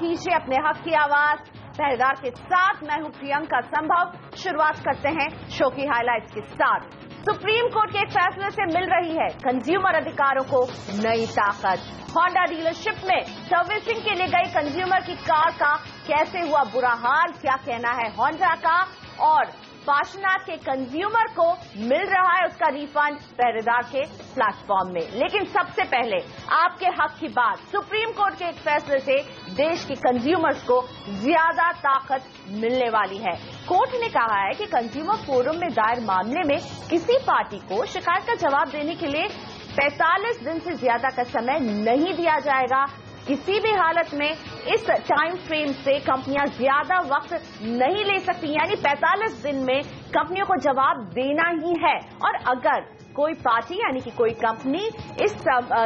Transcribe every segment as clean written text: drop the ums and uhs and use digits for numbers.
दीजिए अपने हक की आवाज पहरेदार के साथ। मैं हूं प्रियंका संभव। शुरुआत करते हैं शो की हाइलाइट्स के साथ। सुप्रीम कोर्ट के एक फैसले से मिल रही है कंज्यूमर अधिकारों को नई ताकत। होंडा डीलरशिप में सर्विसिंग के लिए गई कंज्यूमर की कार का कैसे हुआ बुरा हाल, क्या कहना है होंडा का, और पार्श्वनाथ के कंज्यूमर को मिल रहा है उसका रिफंड पहरेदार के प्लेटफॉर्म में। लेकिन सबसे पहले आपके हक की बात। सुप्रीम कोर्ट के एक फैसले से देश के कंज्यूमर्स को ज्यादा ताकत मिलने वाली है। कोर्ट ने कहा है कि कंज्यूमर फोरम में दायर मामले में किसी पार्टी को शिकायत का जवाब देने के लिए 45 दिन से ज्यादा का समय नहीं दिया जाएगा। किसी भी हालत में इस टाइम फ्रेम से कंपनियां ज्यादा वक्त नहीं ले सकती, यानी 45 दिन में कंपनियों को जवाब देना ही है। और अगर कोई पार्टी यानी कि कोई कंपनी इस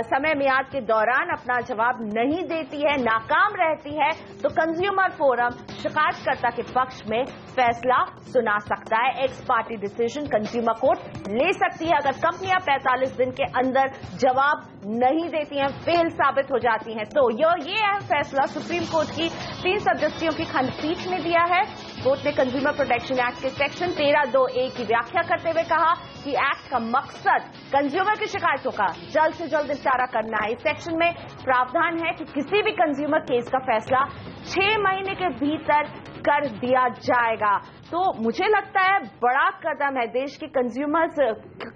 समय मियाद के दौरान अपना जवाब नहीं देती है, नाकाम रहती है, तो कंज्यूमर फोरम शिकायतकर्ता के पक्ष में फैसला सुना सकता है। X party decision consumer court ले सकती है अगर कंपनियां 45 दिन के अंदर जवाब नहीं देती हैं, फेल साबित हो जाती हैं। तो ये है फैसला सुप्रीम कोर्ट की 3 सदस्यों की खंडपीठ ने दिया है। कोर्ट ने कंज्यूमर प्रोटेक्शन एक्ट के सेक्शन 13(2)(a) की व्याख्या करते हुए कहा कि एक्ट का मकसद कंज्यूमर की शिकायतों का जल्द से जल्द निपटारा करना है। इस सेक्शन में प्रावधान है कि किसी भी कंज्यूमर केस का फैसला 6 महीने के भीतर कर दिया जाएगा। तो मुझे लगता है बड़ा कदम है, देश के कंज्यूमर्स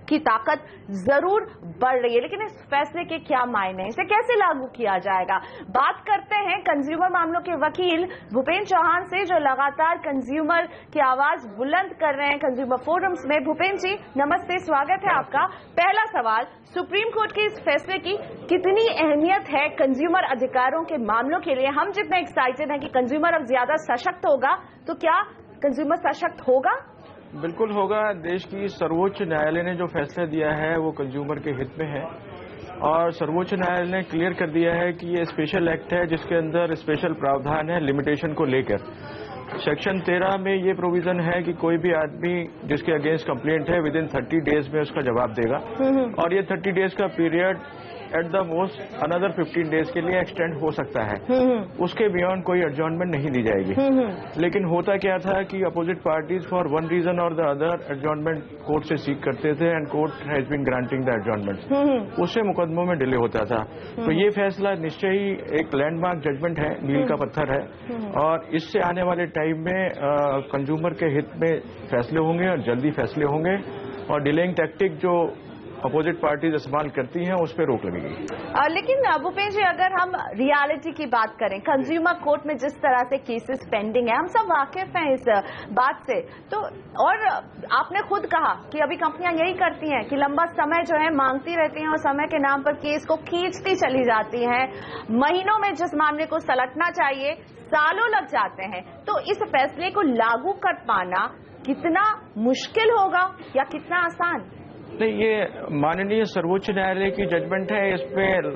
की ताकत जरूर बढ़ रही है। लेकिन इस फैसले के क्या मायने हैं, इसे कैसे लागू किया जाएगा, बात करते हैं कंज्यूमर मामलों के वकील भूपेंद्र चौहान से, जो लगातार कंज्यूमर की आवाज बुलंद कर रहे हैं कंज्यूमर फोरम्स में। भूपेंद्र जी नमस्ते, स्वागत है आपका। पहला सवाल, सुप्रीम कोर्ट के इस फैसले की कितनी अहमियत है कंज्यूमर अधिकारों के मामलों के लिए? हम जितने एक्साइटेड हैं कि कंज्यूमर अब ज्यादा सशक्त होगा, तो क्या कंज्यूमर सशक्त होगा? बिल्कुल होगा। देश की सर्वोच्च न्यायालय ने जो फैसला दिया है वो कंज्यूमर के हित में है, और सर्वोच्च न्यायालय ने क्लियर कर दिया है कि ये स्पेशल एक्ट है जिसके अंदर स्पेशल प्रावधान है लिमिटेशन को लेकर। सेक्शन 13 में ये प्रोविजन है कि कोई भी आदमी जिसके अगेंस्ट कंप्लेंट है विद इन 30 डेज में उसका जवाब देगा, और ये 30 डेज का period at the most another 15 days के लिए एक्सटेंड हो सकता है। उसके बियॉन्ड कोई एडजॉर्नमेंट नहीं दी जाएगी। लेकिन होता क्या था कि opposite parties for one reason और द अदर एडजॉर्नमेंट कोर्ट से सीख करते थे, and court has been granting the adjournment. उससे मुकदमों में डिले होता था। तो ये फैसला निश्चय ही एक लैंडमार्क जजमेंट है, मील का पत्थर है, और इससे आने वाले टाइम में कंज्यूमर के हित में फैसले होंगे और जल्दी फैसले होंगे, और डिलेइंग टैक्टिक जो अपोजिट पार्टीज इस्तेमाल करती हैं उस पर रोक लगेगी। लेकिन भूपेंद्र जी, अगर हम रियलिटी की बात करें, कंज्यूमर कोर्ट में जिस तरह से केसेस पेंडिंग है, हम सब वाकिफ हैं इस बात से। तो और आपने खुद कहा कि अभी कंपनियां यही करती हैं कि लंबा समय जो है मांगती रहती हैं और समय के नाम पर केस को खींचती चली जाती हैं। महीनों में जिस मामले को सलटना चाहिए सालों लग जाते हैं। तो इस फैसले को लागू कर पाना कितना मुश्किल होगा या कितना आसान? नहीं, ये माननीय सर्वोच्च न्यायालय की जजमेंट है, इसमें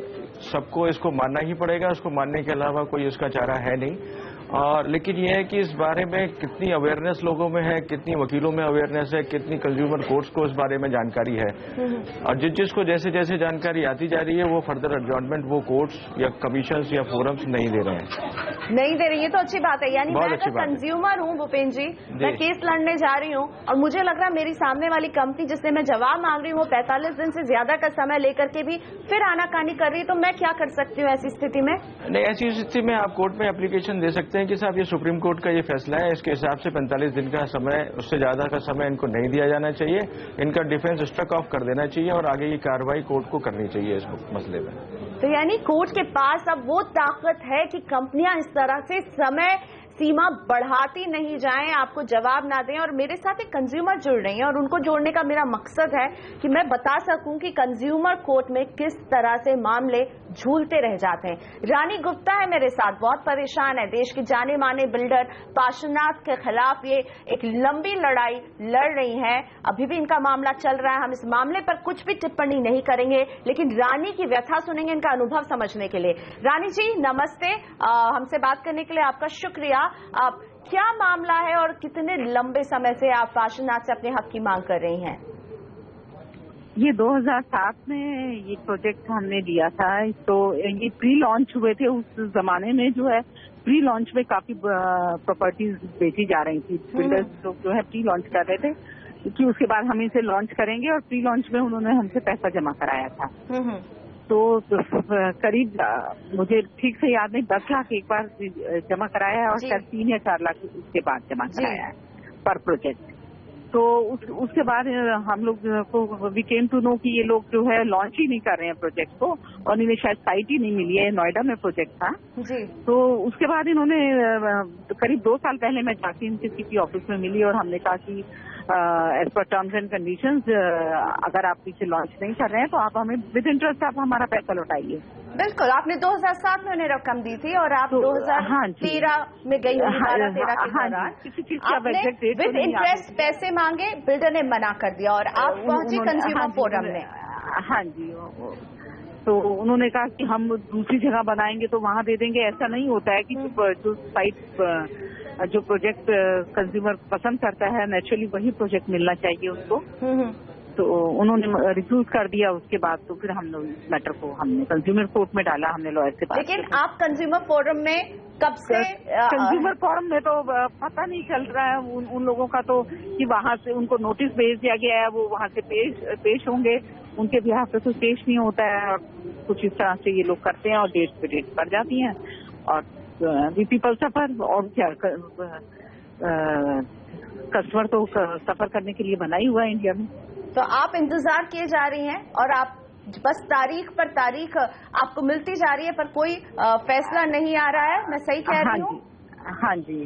सबको इसको मानना ही पड़ेगा। उसको मानने के अलावा कोई इसका चारा है नहीं। और लेकिन यह है कि इस बारे में कितनी अवेयरनेस लोगों में है, कितनी वकीलों में अवेयरनेस है, कितनी कंज्यूमर कोर्ट्स को इस बारे में जानकारी है, और जिसको जैसे जैसे जानकारी आती जा रही है वो फर्दर एडजॉर्नमेंट वो कोर्ट्स या कमीशंस या फोरम्स नहीं दे रहे हैं। नहीं दे रही है तो अच्छी बात है। यानी मैं अगर कंज्यूमर हूँ भूपेंद्र जी, मैं केस लड़ने जा रही हूँ और मुझे लग रहा है मेरी सामने वाली कंपनी जिससे मैं जवाब मांग रही हूँ 45 दिन से ज्यादा का समय लेकर के भी फिर आनाकानी कर रही है, तो मैं क्या कर सकती हूँ ऐसी स्थिति में? नहीं, ऐसी स्थिति में आप कोर्ट में एप्लीकेशन दे सकते हैं कि साहब ये सुप्रीम कोर्ट का ये फैसला है, इसके हिसाब से 45 दिन का समय, उससे ज्यादा का समय इनको नहीं दिया जाना चाहिए, इनका डिफेंस स्ट्रक ऑफ कर देना चाहिए और आगे की कार्रवाई कोर्ट को करनी चाहिए इस मसले में। तो यानी कोर्ट के पास अब वो ताकत है कि कंपनियां इस तरह से समय सीमा बढ़ाती नहीं जाएं, आपको जवाब ना दें। और मेरे साथ एक कंज्यूमर जुड़ रही हैं और उनको जोड़ने का मेरा मकसद है कि मैं बता सकूं कि कंज्यूमर कोर्ट में किस तरह से मामले झूलते रह जाते हैं। रानी गुप्ता है मेरे साथ, बहुत परेशान है। देश के जाने माने बिल्डर पार्श्वनाथ के खिलाफ ये एक लंबी लड़ाई लड़ रही हैं। अभी भी इनका मामला चल रहा है। हम इस मामले पर कुछ भी टिप्पणी नहीं करेंगे, लेकिन रानी की व्यथा सुनेंगे, इनका अनुभव समझने के लिए। रानी जी नमस्ते, हमसे बात करने के लिए आपका शुक्रिया। आप क्या मामला है और कितने लंबे समय से आप पार्श्वनाथ से अपने हक की मांग कर रही हैं? ये 2007 में ये प्रोजेक्ट हमने लिया था, तो ये प्री लॉन्च हुए थे। उस जमाने में जो है प्री लॉन्च में काफी प्रॉपर्टीज बेची जा रही थी। बिल्डर्स लोग जो है प्री लॉन्च कर रहे थे कि उसके बाद हम इसे लॉन्च करेंगे, और प्री लॉन्च में उन्होंने हमसे पैसा जमा कराया था। तो करीब मुझे ठीक से याद नहीं, 10 लाख एक बार जमा कराया है, और शायद 3 या 4 लाख उसके बाद जमा कराया है पर प्रोजेक्ट। तो उसके बाद हम लोग को वी केम टू नो कि ये लोग जो है लॉन्च ही नहीं कर रहे हैं प्रोजेक्ट को, और इन्हें शायद साइट ही नहीं मिली है। नोएडा में प्रोजेक्ट था जी। तो उसके बाद इन्होंने करीब 2 साल पहले मैं जाके इनके सीपी ऑफिस में मिली, और हमने कहा कि as per terms and conditions अगर आप इसे लॉन्च नहीं कर रहे हैं तो आप हमें विद इंटरेस्ट आप हमारा पैसा लौटाइए। बिल्कुल, आपने 2007 में उन्हें रकम दी थी, और आप 2013 में गई होंगी, 12-13 के दौरान आपने विद इंटरेस्ट पैसे मांगे, बिल्डर ने मना कर दिया, और आप पहुंची कंज्यूमर फोरम में। हाँ जी, तो उन्होंने कहा कि हम दूसरी जगह बनाएंगे तो वहाँ दे देंगे। ऐसा नहीं होता है कि जो साइट जो प्रोजेक्ट कंज्यूमर पसंद करता है नेचुरली वही प्रोजेक्ट मिलना चाहिए उसको। तो उन्होंने रिफ्यूज कर दिया। उसके बाद तो फिर हम लोग इस मैटर को हमने कंज्यूमर कोर्ट में डाला, हमने लॉयर से बात। लेकिन आप कंज्यूमर फोरम में कब से? कंज्यूमर फोरम में तो पता नहीं चल रहा है उन लोगों का, तो कि वहाँ से उनको नोटिस भेज दिया गया है, वो वहाँ से पेश होंगे, उनके बिहार पे कुछ पेश नहीं होता है, और कुछ इस तरह से ये लोग करते हैं, और डेट पे डेट पड़ जाती हैं, और वी पीपल सफर। और क्या, कस्टमर तो सफर करने के लिए बना ही हुआ है इंडिया में। तो आप इंतजार किए जा रही हैं, और आप बस तारीख पर तारीख आपको मिलती जा रही है, पर कोई फैसला नहीं आ रहा है। मैं सही कह रही हूँ? हाँ जी।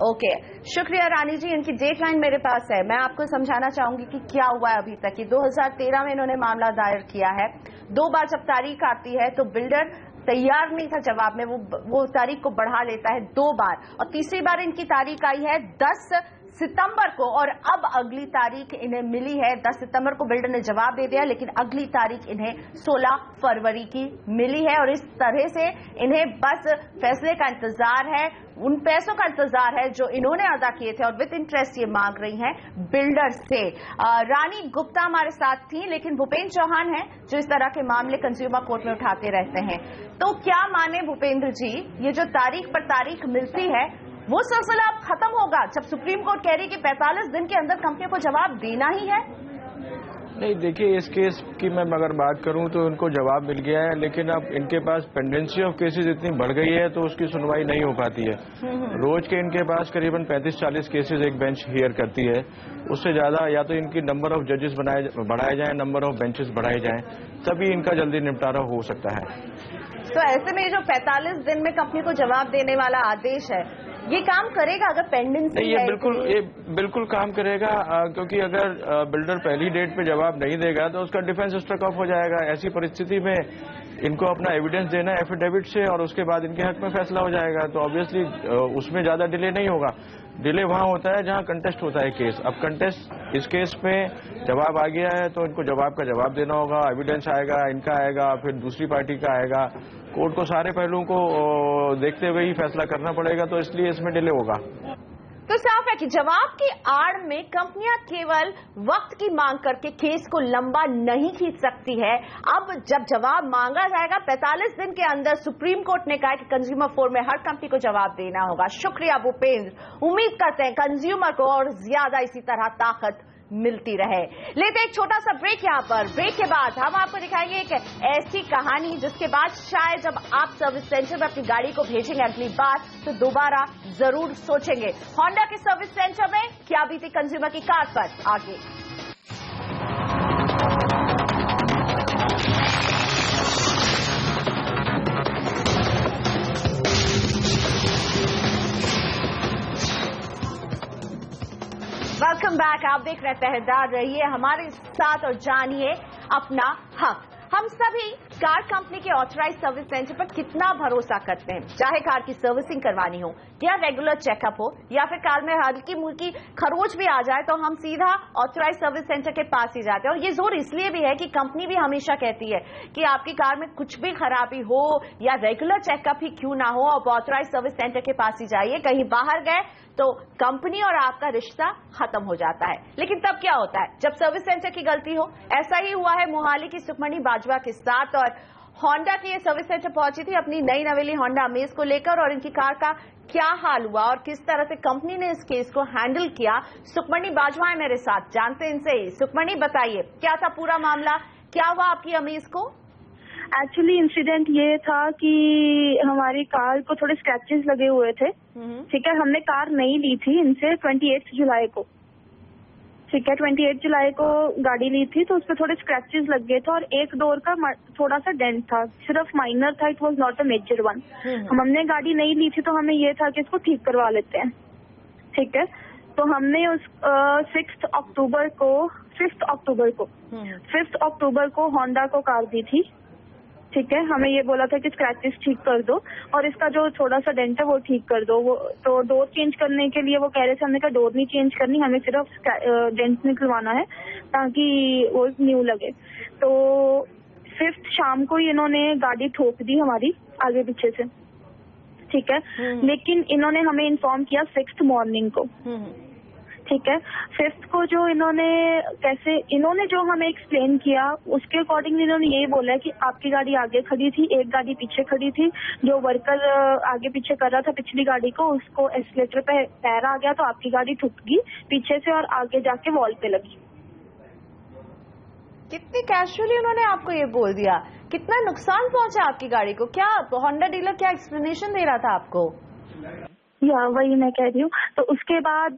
ओके, शुक्रिया रानी जी। इनकी डेट लाइन मेरे पास है, मैं आपको समझाना चाहूंगी कि क्या हुआ है अभी तक। 2013 में इन्होंने मामला दायर किया है। 2 बार जब तारीख आती है तो बिल्डर तैयार नहीं था जवाब में, वो तारीख को बढ़ा लेता है 2 बार, और तीसरी बार इनकी तारीख आई है 10 सितंबर को, और अब अगली तारीख इन्हें मिली है। 10 सितंबर को बिल्डर ने जवाब दे दिया, लेकिन अगली तारीख इन्हें 16 फरवरी की मिली है, और इस तरह से इन्हें बस फैसले का इंतजार है, उन पैसों का इंतजार है जो इन्होंने अदा किए थे, और विद इंटरेस्ट ये मांग रही हैं बिल्डर से। रानी गुप्ता हमारे साथ थी, लेकिन भूपेंद्र चौहान हैं जो इस तरह के मामले कंज्यूमर कोर्ट में उठाते रहते हैं। तो क्या माने भूपेंद्र जी, ये जो तारीख पर तारीख मिलती है वो सिलसिला अब खत्म होगा जब सुप्रीम कोर्ट कह रही है कि 45 दिन के अंदर कंपनी को जवाब देना ही है? नहीं, देखिए, इस केस की मैं अगर बात करूं तो उनको जवाब मिल गया है, लेकिन अब इनके पास पेंडेंसी ऑफ केसेस इतनी बढ़ गई है तो उसकी सुनवाई नहीं हो पाती है। रोज के इनके पास करीबन 35-40 केसेस एक बेंच हियर करती है। उससे ज्यादा या तो इनकी नंबर ऑफ जजेस बढ़ाए जाएं, नंबर ऑफ बेंचेस बढ़ाए जाएं, तभी इनका जल्दी निपटारा हो सकता है। तो ऐसे में जो 45 दिन में कंपनी को जवाब देने वाला आदेश है, ये काम करेगा अगर पेंडेंसी है? ये बिल्कुल काम करेगा, क्योंकि अगर बिल्डर पहली डेट पे जवाब नहीं देगा तो उसका डिफेंस स्ट्रक ऑफ हो जाएगा। ऐसी परिस्थिति में इनको अपना एविडेंस देना है एफिडेविट से, और उसके बाद इनके हक में फैसला हो जाएगा। तो ऑब्वियसली उसमें ज्यादा डिले नहीं होगा। डिले वहां होता है जहां कंटेस्ट होता है केस। अब कंटेस्ट इस केस में जवाब आ गया है तो इनको जवाब का जवाब देना होगा, एविडेंस आएगा, इनका आएगा, फिर दूसरी पार्टी का आएगा। कोर्ट को सारे पहलुओं को देखते हुए ही फैसला करना पड़ेगा, तो इसलिए इसमें डिले होगा। तो साफ है कि जवाब की आड़ में कंपनियां केवल वक्त की मांग करके केस को लंबा नहीं खींच सकती है। अब जब जवाब मांगा जाएगा 45 दिन के अंदर, सुप्रीम कोर्ट ने कहा कि कंज्यूमर फोरम में हर कंपनी को जवाब देना होगा। शुक्रिया भूपेंद्र, उम्मीद करते हैं कंज्यूमर को और ज्यादा इसी तरह ताकत मिलती रहे। लेते एक छोटा सा ब्रेक यहाँ पर। ब्रेक के बाद हम आपको दिखाएंगे एक ऐसी कहानी जिसके बाद शायद जब आप सर्विस सेंटर में अपनी गाड़ी को भेजेंगे अगली बार तो दोबारा जरूर सोचेंगे। होंडा के सर्विस सेंटर में क्या बीती कंज्यूमर की कार पर, आगे। वेलकम बैक, आप देख रहे हैं तहरदार। रहिए हमारे साथ और जानिए अपना हक। हम सभी कार कंपनी के ऑथराइज सर्विस सेंटर पर कितना भरोसा करते हैं, चाहे कार की सर्विसिंग करवानी हो या रेगुलर चेकअप हो, या फिर कार में हल्की मुल्की खरोच भी आ जाए तो हम सीधा ऑथराइज सर्विस सेंटर के पास ही जाते हैं। और ये जोर इसलिए भी है कि कंपनी भी हमेशा कहती है कि आपकी कार में कुछ भी खराबी हो या रेगुलर चेकअप ही क्यों ना हो, आप ऑथराइज सर्विस सेंटर के पास ही जाइए। कहीं बाहर गए तो कंपनी और आपका रिश्ता खत्म हो जाता है। लेकिन तब क्या होता है जब सर्विस सेंटर की गलती हो? ऐसा ही हुआ है मोहाली की सुखमणि बाजवा के साथ। और होंडा की ये सर्विस सेंटर पहुंची थी अपनी नई नवेली होंडा अमेज को लेकर, और इनकी कार का क्या हाल हुआ और किस तरह से कंपनी ने इस केस को हैंडल किया, सुखमणि बाजवा है मेरे साथ, जानते हैं इनसे ही। सुखमणि बताइए, क्या था पूरा मामला, क्या हुआ आपकी अमेज को? एक्चुअली इंसिडेंट ये था कि हमारी कार को थोड़े स्क्रैचेस लगे हुए थे। ठीक है, हमने कार नई ली थी इनसे 28 जुलाई को। ठीक है, 28 जुलाई को गाड़ी ली थी, तो उसपे थोड़े स्क्रैचेस लग गए थे और एक डोर का थोड़ा सा डेंट था, सिर्फ माइनर था, it was not a major one. हमने गाड़ी नहीं ली थी तो हमें ये था कि इसको ठीक करवा लेते हैं। ठीक है, तो हमने उस 5 अक्टूबर को होंडा को कार दी थी। ठीक है, हमें ये बोला था कि स्क्रैचेस ठीक कर दो और इसका जो थोड़ा सा डेंट है वो ठीक कर दो। वो तो डोर चेंज करने के लिए वो कह रहे थे, हमने कहा डोर नहीं चेंज करनी, हमें सिर्फ डेंट निकलवाना है ताकि वो न्यू लगे। तो 5 शाम को इन्होंने गाड़ी ठोक दी हमारी आगे पीछे से। ठीक है, लेकिन इन्होंने हमें इन्फॉर्म किया 6 मॉर्निंग को। ठीक है, 5 को जो इन्होंने जो हमें एक्सप्लेन किया उसके अकॉर्डिंग इन्होंने यही बोला है कि आपकी गाड़ी आगे खड़ी थी, एक गाड़ी पीछे खड़ी थी, जो वर्कर आगे पीछे कर रहा था पिछली गाड़ी को, उसको एस्केलेटर पे पैर आ गया तो आपकी गाड़ी ठुक गई पीछे से और आगे जाके वॉल पे लगी। कितनी कैजुअली उन्होंने आपको ये बोल दिया, कितना नुकसान पहुंचा आपकी गाड़ी को? क्या होंडा डीलर क्या एक्सप्लेनेशन दे रहा था आपको? या वही मैं कह रही हूँ। तो उसके बाद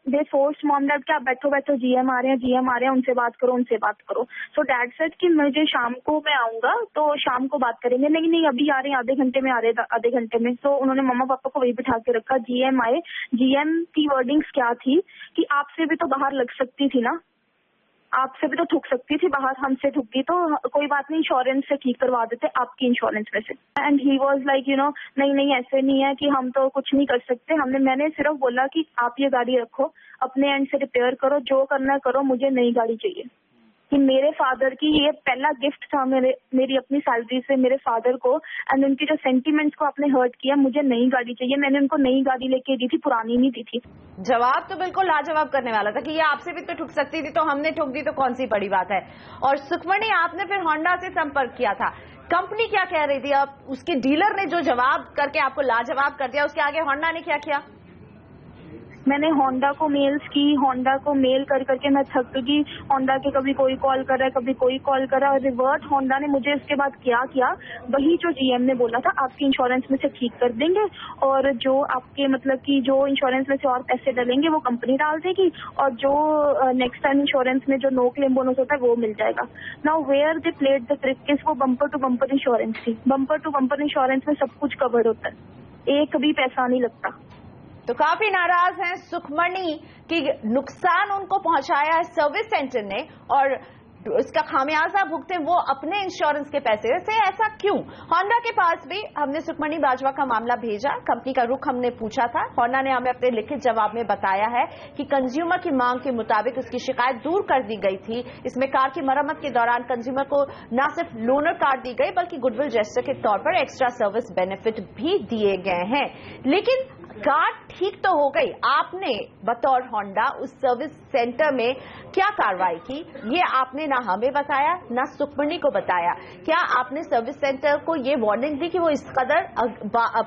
दे फोर्स मॉम डैड कि आप बैठो जीएम आ रहे हैं, उनसे बात करो। सो डैड सेड कि मुझे शाम को मैं आऊंगा तो शाम को बात करेंगे। नहीं अभी आ रहे हैं, आधे घंटे में। तो उन्होंने मम्मा पापा को वही बिठा के रखा। जीएम आए, जीएम की वर्डिंग्स क्या थी कि आपसे भी तो बाहर लग सकती थी ना, आपसे भी तो ठुक सकती थी बाहर, हमसे ठुक गई तो कोई बात नहीं, इंश्योरेंस से ठीक करवा देते आपकी इंश्योरेंस में से। एंड ही वाज लाइक नहीं ऐसे नहीं है कि हम तो कुछ नहीं कर सकते। मैंने सिर्फ बोला कि आप ये गाड़ी रखो, अपने एंड से रिपेयर करो, जो करना है करो, मुझे नई गाड़ी चाहिए। कि मेरे फादर की ये पहला गिफ्ट था मेरी अपनी सैलरी से मेरे फादर को, एंड उनकी जो सेंटीमेंट्स को आपने हर्ट किया, मुझे नई गाड़ी चाहिए। मैंने उनको नई गाड़ी लेके दी थी, पुरानी नहीं दी थी। जवाब तो बिल्कुल लाजवाब करने वाला था कि ये आपसे भी तो ठुक सकती थी, तो हमने ठुक दी तो कौन सी बड़ी बात है। और सुखमणि, आपने फिर होंडा से संपर्क किया था, कंपनी क्या कह रही थी? अब उसके डीलर ने जो जवाब करके आपको लाजवाब कर दिया, उसके आगे होंडा ने क्या किया? मैंने होंडा को मेल्स की, होंडा को मेल कर करके मैं थक गई। होंडा के कभी कोई कॉल कर रहा है, कभी कोई कॉल कर रहा है। रिवर्ट होंडा ने मुझे इसके बाद क्या किया, वही जो जीएम ने बोला था आपकी इंश्योरेंस में से ठीक कर देंगे, और जो आपके कि जो इंश्योरेंस में से और पैसे डलेंगे वो कंपनी डाल देगी, और जो नेक्स्ट टाइम इंश्योरेंस में जो नो क्लेम बोनस होता है वो मिल जाएगा। Now where they played the trick is वो बम्पर टू बम्पर इंश्योरेंस थी। बम्पर टू बम्पर इंश्योरेंस में सब कुछ कवर होता है, एक भी पैसा नहीं लगता। तो काफी नाराज हैं सुखमणि कि नुकसान उनको पहुंचाया है सर्विस सेंटर ने, और इसका खामियाजा भुगते वो अपने इंश्योरेंस के पैसे से। ऐसा क्यों? होंडा के पास भी हमने सुखमणि बाजवा का मामला भेजा, कंपनी का रुख हमने पूछा था। होंडा ने हमें अपने लिखित जवाब में बताया है कि कंज्यूमर की मांग के मुताबिक उसकी शिकायत दूर कर दी गई थी। इसमें कार की मरम्मत के दौरान कंज्यूमर को न सिर्फ लोनर कार्ड दी गई, बल्कि गुडविल जेस्चर के तौर पर एक्स्ट्रा सर्विस बेनिफिट भी दिए गए हैं। लेकिन कार ठीक तो हो गई, आपने बतौर होंडा उस सर्विस सेंटर में क्या कार्रवाई की, ये आपने ना हमें बताया ना सुखमणि को बताया। क्या आपने सर्विस सेंटर को ये वार्निंग दी कि वो इस कदर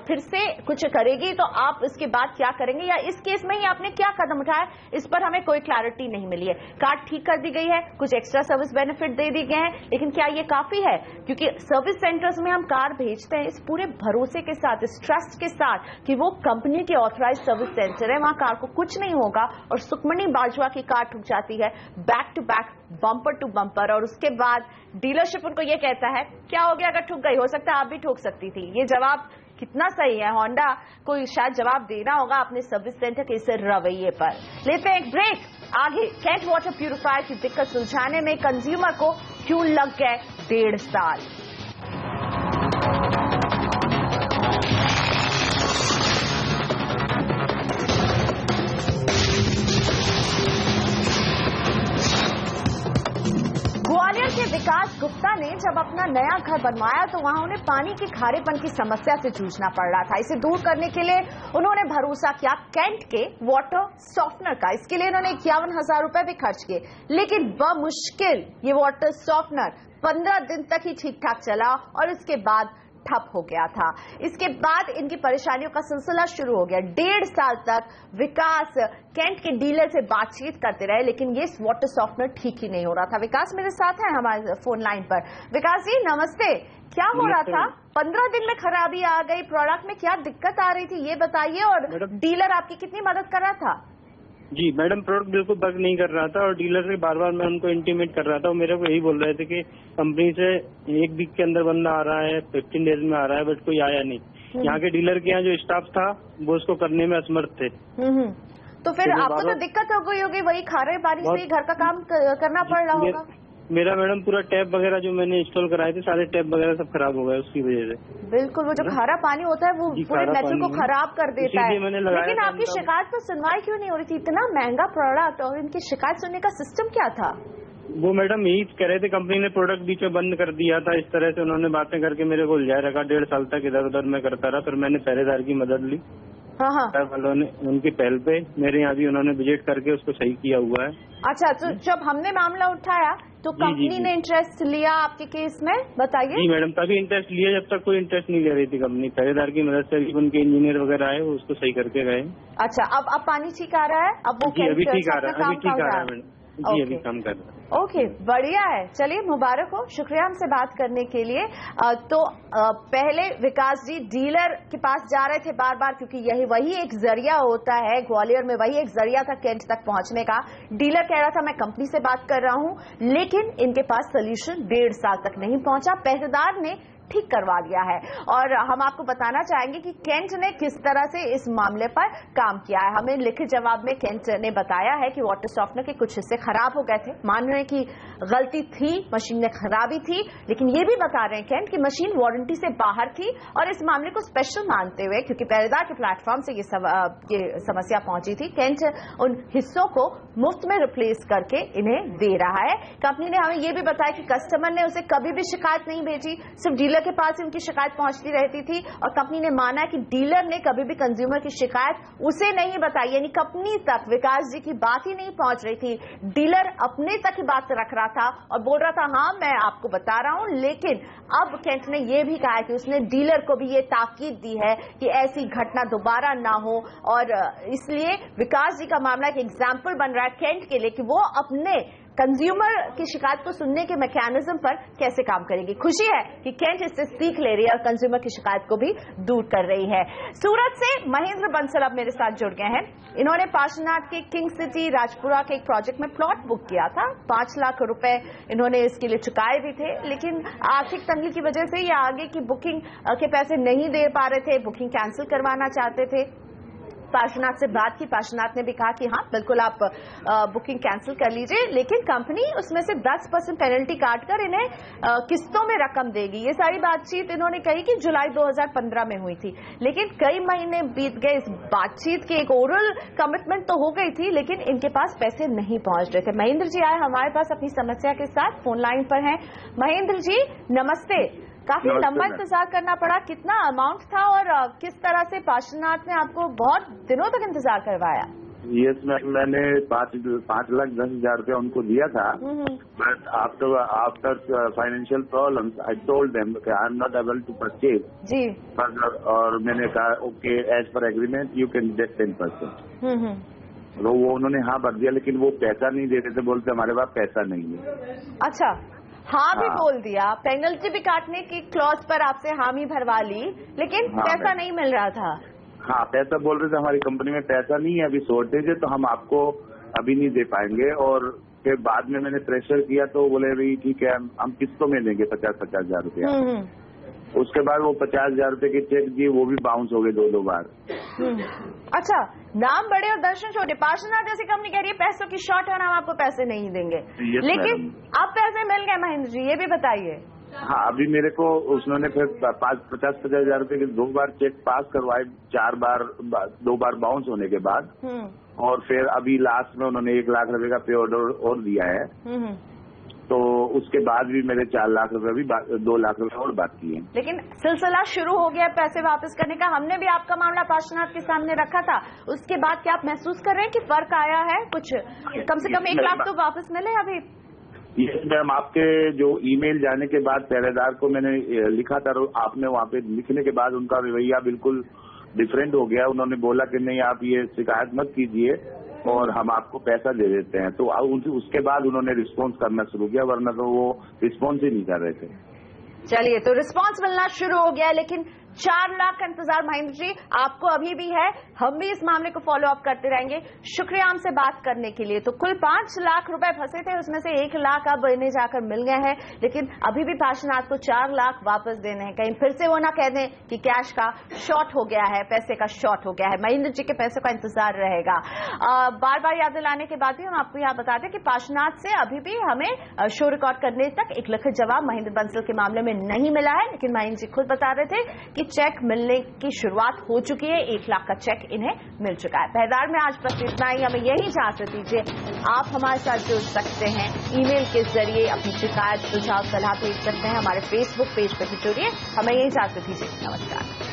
फिर से कुछ करेगी तो आप इसके बाद क्या करेंगे, या इस केस में ही आपने क्या कदम उठाया, इस पर हमें कोई क्लैरिटी नहीं मिली है। कार ठीक कर दी गई है, कुछ एक्स्ट्रा सर्विस बेनिफिट दे दिए गए हैं, लेकिन क्या ये काफी है? क्योंकि सर्विस सेंटर्स में हम कार भेजते हैं इस पूरे भरोसे के साथ, इस ट्रस्ट के साथ कि वो कंपनी की ऑथराइज्ड सर्विस सेंटर है, वहां कार को कुछ नहीं होगा, और सुखमणि बाजवा की कार ठुक जाती है back to back, bumper to bumper, और उसके बाद डीलरशिप उनको ये कहता है क्या हो गया अगर ठुक गई, हो सकता है आप भी ठुक सकती थी। ये जवाब कितना सही है? होंडा को शायद जवाब देना होगा अपने सर्विस सेंटर के इस रवैये पर। लेते हैं एक ब्रेक। आगे कैंट वाटर प्यूरिफायर की दिक्कत सुलझाने में कंज्यूमर को क्यों लग गए 1.5 साल। ग्वालियर के विकास गुप्ता ने जब अपना नया घर बनवाया तो वहां उन्हें पानी के खारेपन की समस्या से जूझना पड़ रहा था। इसे दूर करने के लिए उन्होंने भरोसा किया कैंट के वाटर सॉफ्टनर का। इसके लिए उन्होंने 51,000 रुपए भी खर्च किए, लेकिन बमुश्किल ये वाटर सॉफ्टनर 15 दिन तक ही ठीक ठाक चला और उसके बाद ठप हो गया था। इसके बाद इनकी परेशानियों का सिलसिला शुरू हो गया। 1.5 साल तक विकास कैंट के डीलर से बातचीत करते रहे, लेकिन ये वाटर सॉफ्टनर ठीक ही नहीं हो रहा था। विकास मेरे साथ है हमारे फोन लाइन पर। विकास जी नमस्ते, क्या हो रहा था? 15 दिन में खराबी आ गई, प्रोडक्ट में क्या दिक्कत आ रही थी ये बताइए, और डीलर आपकी कितनी मदद कर रहा था? जी मैडम, प्रोडक्ट बिल्कुल वर्क नहीं कर रहा था और डीलर से बार बार मैं उनको इंटीमेट कर रहा था और मेरे को यही बोल रहे थे कि कंपनी से 1 वीक के अंदर बंदा आ रहा है, 15 डेज में आ रहा है, बट कोई आया नहीं। यहाँ के डीलर के यहाँ जो स्टाफ था वो उसको करने में असमर्थ थे। तो फिर आपको तो दिक्कत हो गई होगी, वही खारे पानी से ही घर का काम करना पड़ रहा होगा। मेरा मैडम पूरा टैप वगैरह जो मैंने इंस्टॉल कराए थे, सारे टैप वगैरह सब खराब हो गए उसकी वजह से। बिल्कुल, वो जो खारा पानी होता है वो पूरे मेथड को खराब कर देता है। लेकिन आपकी शिकायत पर सुनवाई क्यों नहीं हो रही थी? इतना महंगा प्रोडक्ट और इनकी शिकायत सुनने का सिस्टम क्या था? वो मैडम यही कह रहे थे, कंपनी ने प्रोडक्ट बीच में बंद कर दिया था। इस तरह से उन्होंने बातें करके मेरे को उलझाए रखा। 1.5 साल तक इधर उधर मैं करता रहा। फिर मैंने पहरेदार की मदद ली। हाँ, वालों ने उनकी पहल पे मेरे यहाँ भी उन्होंने विजिट करके उसको सही किया हुआ है। अच्छा, तो जब हमने मामला उठाया तो कंपनी ने इंटरेस्ट लिया आपके केस में, बताइए। जी मैडम, तभी इंटरेस्ट लिया जब तक कोई इंटरेस्ट नहीं ले रही थी कंपनी। पहरेदार की मदद से उनके इंजीनियर वगैरह आए, वो उसको सही करके गए। अच्छा, अब पानी ठीक आ रहा है? अब वो अभी ठीक आ रहा है, अभी ठीक आ रहा है मैडम जी, अभी काम कर रहा है। ओके, बढ़िया है। चलिए, मुबारक हो, शुक्रिया हमसे बात करने के लिए। तो पहले विकास जी डीलर के पास जा रहे थे बार बार, क्योंकि यही वही एक जरिया होता है, ग्वालियर में वही एक जरिया था कैंट तक पहुंचने का। डीलर कह रहा था मैं कंपनी से बात कर रहा हूं, लेकिन इनके पास सोल्यूशन 1.5 साल तक नहीं पहुंचा। पहरेदार ने ठीक करवा दिया है और हम आपको बताना चाहेंगे कि कैंट ने किस तरह से इस मामले पर काम किया है। हमें लिखित जवाब में कैंट ने बताया है कि वाटर सॉफ्टनर के कुछ हिस्से खराब हो गए थे, मान रहे हैं कि गलती थी, मशीन में खराबी थी, लेकिन ये भी बता रहे हैं कैंट कि मशीन वारंटी से बाहर थी और इस मामले को स्पेशल मानते हुए, क्योंकि पहरेदार के प्लेटफॉर्म से ये समस्या पहुंची थी, कैंट उन हिस्सों को मुफ्त में रिप्लेस करके इन्हें दे रहा है। कंपनी ने हमें ये भी बताया कि कस्टमर ने उसे कभी भी शिकायत नहीं भेजी, सिर्फ डीलर के पास उनकी शिकायत पहुंचती रहती थी और कंपनी ने माना कि डीलर ने कभी भी कंज्यूमर की शिकायत उसे नहीं बताई, यानी कंपनी तक विकास जी की बात ही नहीं पहुंच रही थी। डीलर अपने तक ही बात रख रहा था और बोल रहा था हाँ मैं आपको बता रहा हूं, लेकिन अब कैंट ने यह भी कहा कि उसने डीलर को भी ये ताकीद दी है कि ऐसी घटना दोबारा ना हो और इसलिए विकास जी का मामला एक एग्जाम्पल बन रहा है कैंट के लिए कि वो अपने कंज्यूमर की शिकायत को सुनने के मैकेनिज्म पर कैसे काम करेगी। खुशी है कि कैंट इससे सीख ले रही है और कंज्यूमर की शिकायत को भी दूर कर रही है। सूरत से महेंद्र बंसल अब मेरे साथ जुड़ गए हैं। इन्होंने पार्श्वनाथ के किंग सिटी राजपुरा के एक प्रोजेक्ट में प्लॉट बुक किया था। 5 लाख रुपए इन्होंने इसके लिए चुकाए भी थे, लेकिन आर्थिक तंगी की वजह से ये आगे की बुकिंग के पैसे नहीं दे पा रहे थे, बुकिंग कैंसिल करवाना चाहते थे। पार्श्वनाथ से बात की, पार्श्वनाथ ने भी कहा कि हाँ बिल्कुल आप बुकिंग कैंसिल कर लीजिए, लेकिन कंपनी उसमें से 10% पेनल्टी काटकर इन्हें किस्तों में रकम देगी। ये सारी बातचीत इन्होंने कही कि जुलाई 2015 में हुई थी, लेकिन कई महीने बीत गए। इस बातचीत की एक ओरल कमिटमेंट तो हो गई थी, लेकिन इनके पास पैसे नहीं पहुंच रहे थे। महेंद्र जी आए हमारे पास अपनी समस्या के साथ, फोन लाइन पर हैं। महेंद्र जी नमस्ते। काफी लंबा इंतजार करना पड़ा, कितना अमाउंट था और किस तरह से पार्श्वनाथ ने आपको बहुत दिनों तक इंतजार करवाया? यस मैम, मैंने 5,10,000 रुपया उनको दिया था, but after financial problems I told them I am not able to purchase जी, और मैंने कहा okay as per agreement you can get 10%। तो वो उन्होंने हाँ भर दिया, लेकिन वो पैसा नहीं दे रहे थे, बोलते हमारे पास पैसा नहीं है। अच्छा, हाँ भी बोल दिया, पेनल्टी भी काटने की क्लॉज पर आपसे हामी भरवा ली, लेकिन पैसा नहीं मिल रहा था। हाँ, पैसा बोल रहे थे हमारी कंपनी में पैसा नहीं है, अभी शॉर्टेज है तो हम आपको अभी नहीं दे पाएंगे। और फिर बाद में मैंने प्रेशर किया तो बोले भाई ठीक है हम किस्तों में देंगे 50,000 रुपया। उसके बाद वो 50,000 रुपए के चेक दिए, वो भी बाउंस हो गए 2 बार। अच्छा, नाम बड़े और दर्शन छोटे। पार्श्वनाथ जैसी कंपनी कह रही है पैसों की शॉर्ट है, हम आपको पैसे नहीं देंगे, लेकिन अब पैसे मिल गए महेंद्र जी, ये भी बताइए। हाँ, अभी मेरे को उन्होंने फिर 50,000 रुपए के 2 बार चेक पास करवाए, 2 बार बाउंस होने के बाद, और फिर अभी लास्ट में उन्होंने 1 लाख रुपए का पे ऑर्डर और दिया है। तो उसके बाद भी मेरे 4 लाख रुपए भी 2 लाख रुपए और बाकी हैं। लेकिन सिलसिला शुरू हो गया पैसे वापस करने का। हमने भी आपका मामला पार्श्वनाथ के सामने रखा था, उसके बाद क्या आप महसूस कर रहे हैं कि फर्क आया है कुछ? कम से कम 1 लाख तो वापस मिले अभी? ये मैम, आपके जो ईमेल जाने के बाद पहरेदार को मैंने लिखा था, आपने वहाँ पे लिखने के बाद उनका रवैया बिल्कुल डिफरेंट हो गया। उन्होंने बोला कि नहीं, आप ये शिकायत मत कीजिए और हम आपको पैसा दे देते हैं। तो उसके बाद उन्होंने रिस्पॉन्स करना शुरू किया, वरना तो वो रिस्पॉन्स ही नहीं कर रहे थे। चलिए, तो रिस्पॉन्स मिलना शुरू हो गया, लेकिन 4 लाख का इंतजार महेंद्र जी आपको अभी भी है। हम भी इस मामले को फॉलो अप करते रहेंगे। शुक्रिया हमसे बात करने के लिए। तो कुल 5 लाख रुपए फंसे थे, उसमें से 1 लाख अब इन्हें जाकर मिल गए हैं, लेकिन अभी भी पार्श्वनाथ को 4 लाख वापस देने हैं। कहीं फिर से वो ना कह दें कि कैश का शॉर्ट हो गया है, पैसे का शॉर्ट हो गया है। महेंद्र जी के पैसों का इंतजार रहेगा। बार बार याद दिलाने के बाद भी हम आपको यहाँ बता दें कि पार्श्वनाथ से अभी भी हमें शो रिकॉर्ड करने तक एक लिखित जवाब महेंद्र बंसल के मामले में नहीं मिला है, लेकिन महेंद्र जी खुद बता रहे थे कि चेक मिलने की शुरुआत हो चुकी है। 1 लाख का चेक इन्हें मिल चुका है। पहरेदार में आज बस इतना ही। हमें यही इजाजत दीजिए। आप हमारे साथ जुड़ सकते हैं, ईमेल के जरिए अपनी शिकायत, सुझाव, सलाह भेज सकते हैं। हमारे फेसबुक पेज पर भी जुड़िए। हमें यही इजाजत दीजिए। नमस्कार।